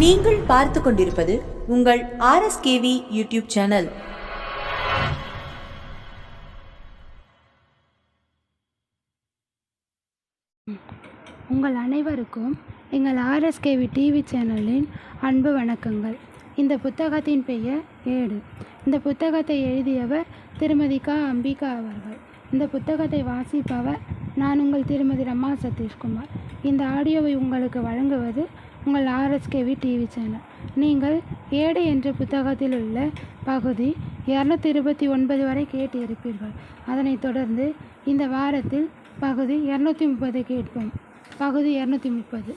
நீங்கள் பார்த்து கொண்டிருப்பது உங்கள் RSKV யூடியூப் சேனல். உங்கள் அனைவருக்கும் எங்கள் RSKV டிவி சேனலின் அன்பு வணக்கங்கள். இந்த புத்தகத்தின் பெயர் ஏடு. இந்த புத்தகத்தை எழுதியவர் திருமதி க. அம்பிகா அவர்கள். இந்த புத்தகத்தை வாசிப்பவர் நான் உங்கள் திருமதி ரமா சதீஷ்குமார். இந்த ஆடியோவை உங்களுக்கு வழங்குவது உங்கள் RSKV டிவி சேனல். நீங்கள் ஏடு என்ற புத்தகத்தில் உள்ள பகுதி 229 வரை கேட்டு இருப்பீர்கள். அதனைத் தொடர்ந்து இந்த வாரத்தில் பகுதி 230 கேட்போம். பகுதி 230.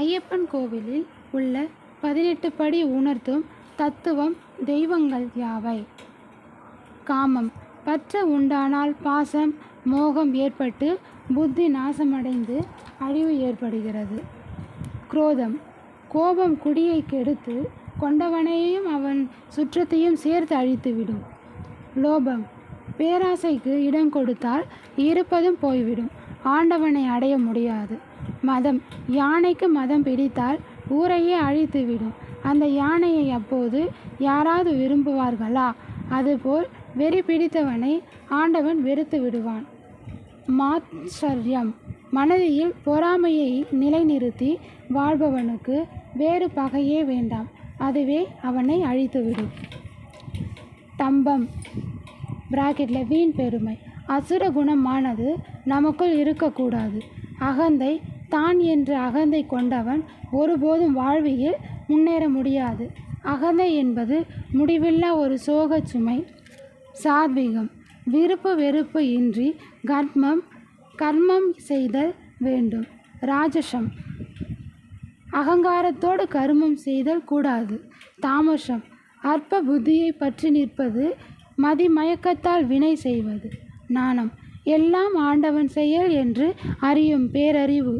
ஐயப்பன் கோவிலில் உள்ள 18 படி உணர்த்தும் தத்துவம் தெய்வங்கள் யாவை? காமம் பற்ற உண்டானால் பாசம் மோகம் ஏற்பட்டு புத்தி நாசமடைந்து அழிவு ஏற்படுகிறது. குரோதம் கோபம் குடியை கெடுத்து கொண்டவனையும் அவன் சுற்றத்தையும் சேர்த்து அழித்துவிடும். லோபம் பேராசைக்கு இடம் கொடுத்தால் இருப்பதும் போய்விடும், ஆண்டவனை அடைய முடியாது. மதம் யானைக்கு மதம் பிடித்தால் ஊரையே அழித்துவிடும். அந்த யானையை அப்போது யாராவது விரும்புவார்களா? அதுபோல் வெறி பிடித்தவனை ஆண்டவன் வெறுத்து விடுவான். மாத்சர்யம் மனதில் பொறாமையை நிலைநிறுத்தி வாழ்பவனுக்கு வேறு பகையே வேண்டாம், அதுவே அவனை அழித்துவிடும். தம்பம் பிராக்கெட்டில் வீண் பெருமை அசுர குணமானது நமக்குள் இருக்கக்கூடாது. அகந்தை தான் என்ற அகந்தை கொண்டவன் ஒருபோதும் வாழ்வியில் முன்னேற முடியாது. அகந்தை என்பது முடிவில்லா ஒரு சோகச் சுமை. சாத்விகம் விருப்பு வெறுப்பு இன்றி கர்மம் செய்தல் வேண்டும். ராஜசம் அகங்காரத்தோடு கர்மம் செய்தல் கூடாது. தாமசம் அற்ப புத்தியை பற்றி நிற்பது, மதிமயக்கத்தால் வினை செய்வது. நாணம் எல்லாம் ஆண்டவன் செயல் என்று அறியும் பேரறிவு.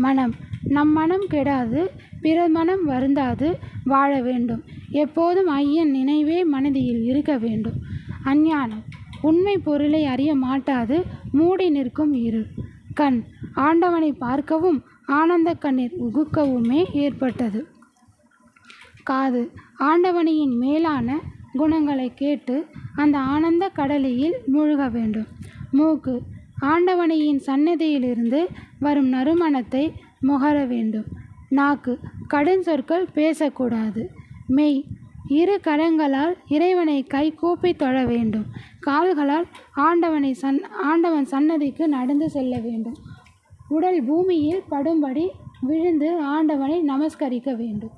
மனம் நம் மனம் கெடாது, பிறர் மனம் வருந்தாது வாழ வேண்டும். எப்போதும் ஐயன் நினைவே மனதில் இருக்க வேண்டும். அஞ்ஞானம் உண்மை பொருளை அறிய மாட்டாது மூடி நிற்கும் இருள். கண் ஆண்டவனை பார்க்கவும் ஆனந்த கண்ணீர் உகுக்கவுமே ஏற்பட்டது. காது ஆண்டவனின் மேலான குணங்களை கேட்டு அந்த ஆனந்த கடலில் மூழ்க வேண்டும். மூக்கு ஆண்டவனின் சன்னதியிலிருந்து வரும் நறுமணத்தை முகர வேண்டும். நாக்கு கடும் சொற்கள் பேசக்கூடாது. மெய் இரு கரங்களால் இறைவனை கை கூப்பி தொழ வேண்டும். கால்களால் ஆண்டவன் சன்னதிக்கு நடந்து செல்ல வேண்டும். உடல் பூமியில் படும்படி விழுந்து ஆண்டவனை நமஸ்கரிக்க வேண்டும்.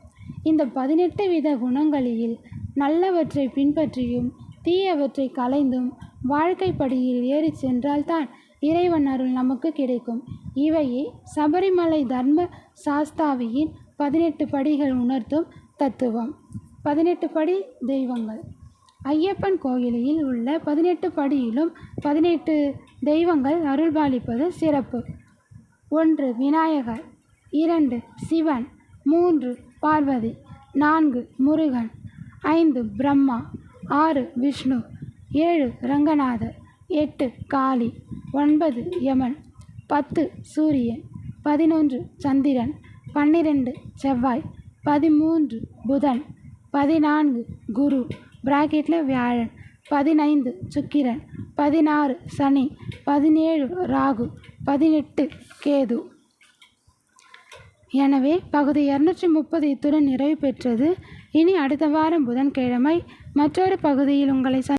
இந்த 18 வித குணங்களில் நல்லவற்றை பின்பற்றியும் தீயவற்றை களைந்தும் வாழ்க்கை படியில் ஏறி சென்றால்தான் இறைவன் அருள் நமக்கு கிடைக்கும். இவையே சபரிமலை தர்ம சாஸ்தாவியின் 18 படிகள் உணர்த்தும் தத்துவம். 18 படி தெய்வங்கள். ஐயப்பன் கோயிலில் உள்ள 18 படியிலும் 18 தெய்வங்கள் அருள்பாலிப்பது சிறப்பு. 1 விநாயகர், 2 சிவன், 3 பார்வதி, 4 முருகன், 5 பிரம்மா, 6 விஷ்ணு, 7 ரங்கநாதர், 8 காளி, 9 யமன், 10 சூரியன், 11 சந்திரன், 12 செவ்வாய், 13 புதன், 14 குரு பிராக்கெட்டில் வியாழன், 15 சுக்கிரன், 16 சனி, 17 ராகு, 18 கேது. எனவே பகுதி 230 இத்துடன் நிறைவு பெற்றது. இனி அடுத்த வாரம் புதன்கிழமை மற்றொரு பகுதியில் உங்களை